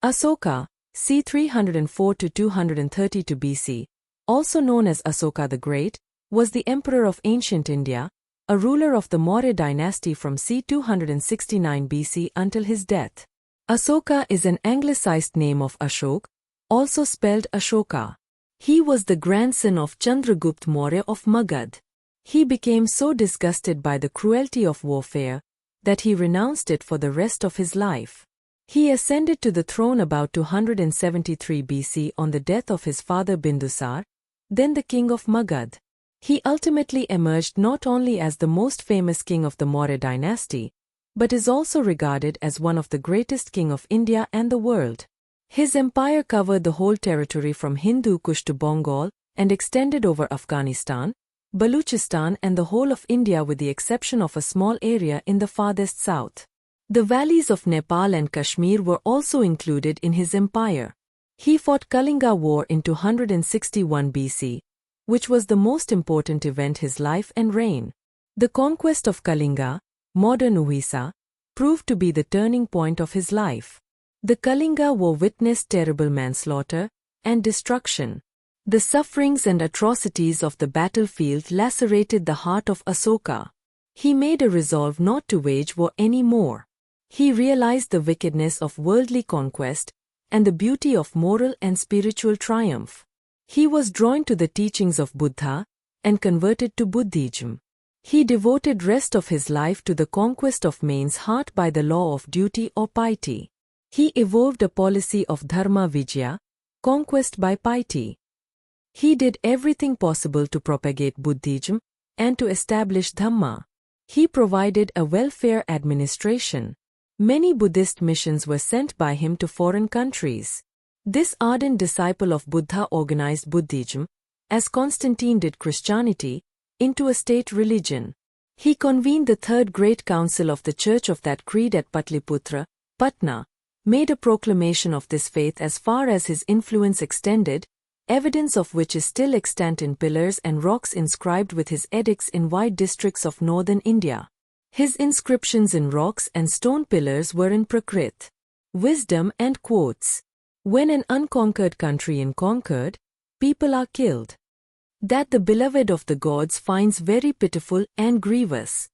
Asoka, c. 304 to 232 BC, also known as Asoka the Great, was the emperor of ancient India, a ruler of the Maurya Dynasty from c. 269 BC until his death. Asoka is an anglicized name of Ashok, also spelled Ashoka. He was the grandson of Chandragupta Maurya of Magadh. He became so disgusted by the cruelty of warfare that he renounced it for the rest of his life. He ascended to the throne about 273 BC on the death of his father Bindusar, then the king of Magadh. He ultimately emerged not only as the most famous king of the Maurya dynasty, but is also regarded as one of the greatest king of India and the world. His empire covered the whole territory from Hindu Kush to Bengal and extended over Afghanistan, Baluchistan and the whole of India with the exception of a small area in the farthest south. The valleys of Nepal and Kashmir were also included in his empire. He fought Kalinga War in 261 BC, which was the most important event his life and reign. The conquest of Kalinga, modern Orissa, proved to be the turning point of his life. The Kalinga War witnessed terrible manslaughter and destruction. The sufferings and atrocities of the battlefield lacerated the heart of Asoka. He made a resolve not to wage war any more. He realized the wickedness of worldly conquest and the beauty of moral and spiritual triumph. He was drawn to the teachings of Buddha and converted to Buddhism. He devoted rest of his life to the conquest of man's heart by the law of duty or piety. He evolved a policy of dharma vijaya, conquest by piety. He did everything possible to propagate Buddhism and to establish Dhamma. He provided a welfare administration. Many Buddhist missions were sent by him to foreign countries. This ardent disciple of Buddha organized Buddhism, as Constantine did Christianity, into a state religion. He convened the Third Great Council of the Church of that creed at Patliputra, Patna, made a proclamation of this faith as far as his influence extended, evidence of which is still extant in pillars and rocks inscribed with his edicts in wide districts of northern India. His inscriptions in rocks and stone pillars were in Prakrit, wisdom and quotes. When an unconquered country is conquered, people are killed. That the beloved of the gods finds very pitiful and grievous.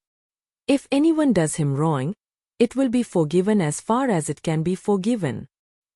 If anyone does him wrong, it will be forgiven as far as it can be forgiven.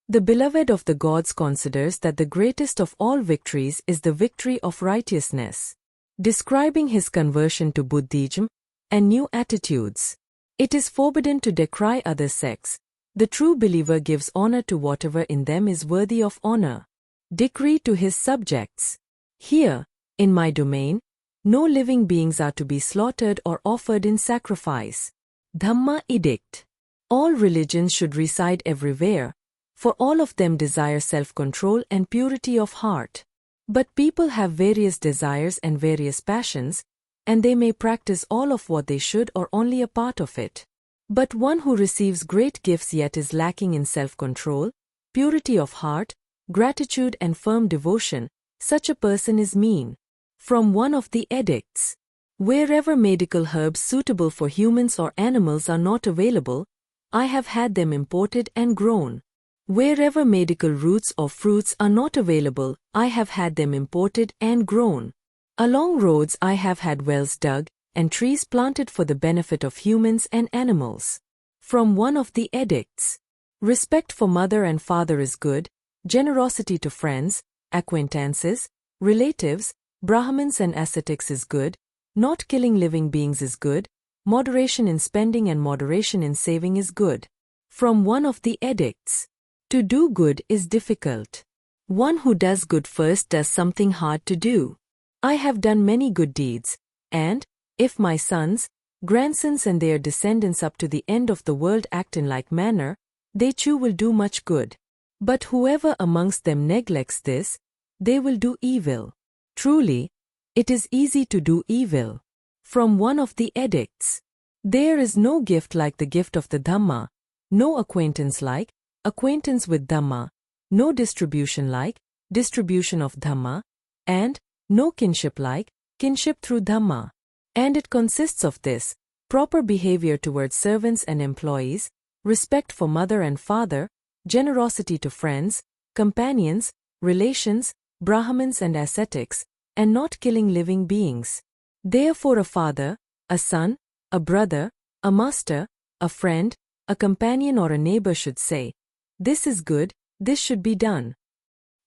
The beloved of the gods considers that the greatest of all victories is the victory of righteousness. Describing his conversion to Buddhism and new attitudes. It is forbidden to decry other sects. The true believer gives honor to whatever in them is worthy of honor. Decree to his subjects. Here, in my domain, no living beings are to be slaughtered or offered in sacrifice. Dhamma edict. All religions should reside everywhere, for all of them desire self-control and purity of heart. But people have various desires and various passions, and they may practice all of what they should or only a part of it. But one who receives great gifts yet is lacking in self-control, purity of heart, gratitude and firm devotion, such a person is mean. From one of the edicts. Wherever medical herbs suitable for humans or animals are not available, I have had them imported and grown. Wherever medical roots or fruits are not available, I have had them imported and grown. Along roads I have had wells dug, and trees planted for the benefit of humans and animals. From one of the edicts. Respect for mother and father is good, generosity to friends, acquaintances, relatives, Brahmins and ascetics is good, not killing living beings is good, moderation in spending and moderation in saving is good. From one of the edicts. To do good is difficult. One who does good first does something hard to do. I have done many good deeds, and, if my sons, grandsons and their descendants up to the end of the world act in like manner, they too will do much good. But whoever amongst them neglects this, they will do evil. Truly, it is easy to do evil. From one of the edicts. There is no gift like the gift of the Dhamma, no acquaintance like acquaintance with Dhamma, no distribution like distribution of Dhamma, and no kinship like kinship through Dhamma. And it consists of this: proper behavior towards servants and employees, respect for mother and father, generosity to friends, companions, relations, Brahmins and ascetics, and not killing living beings. Therefore a father, a son, a brother, a master, a friend, a companion or a neighbor should say, "This is good, this should be done."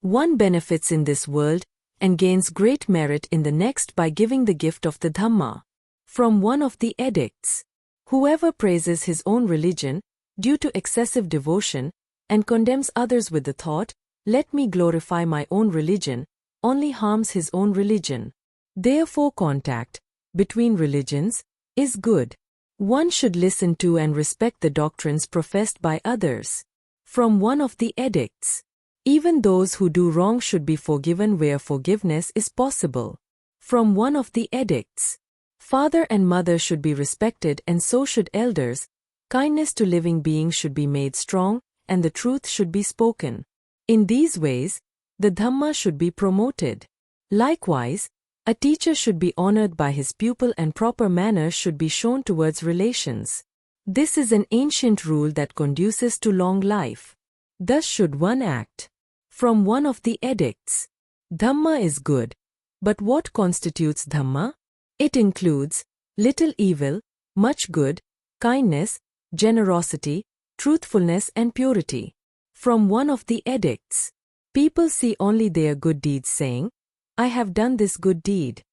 One benefits in this world and gains great merit in the next by giving the gift of the Dhamma. From one of the edicts: whoever praises his own religion, due to excessive devotion, and condemns others with the thought, "Let me glorify my own religion," only harms his own religion. Therefore contact between religions is good. One should listen to and respect the doctrines professed by others. From one of the edicts: even those who do wrong should be forgiven where forgiveness is possible. From one of the edicts: father and mother should be respected and so should elders, kindness to living beings should be made strong, and the truth should be spoken. In these ways, the Dhamma should be promoted. Likewise, a teacher should be honored by his pupil and proper manners should be shown towards relations. This is an ancient rule that conduces to long life. Thus should one act. From one of the edicts: Dhamma is good. But what constitutes Dhamma? It includes little evil, much good, kindness, generosity, truthfulness and purity. From one of the edicts: people see only their good deeds saying, "I have done this good deed."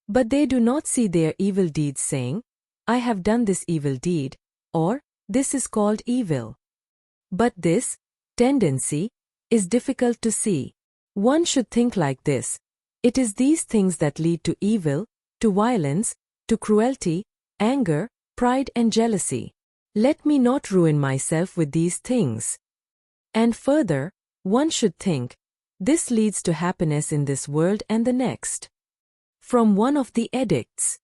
But they do not see their evil deeds saying, "I have done this evil deed," or, "This is called evil." But this tendency is difficult to see. One should think like this: it is these things that lead to evil, to violence, to cruelty, anger, pride and jealousy. Let me not ruin myself with these things. And further, one should think, this leads to happiness in this world and the next. From one of the edicts: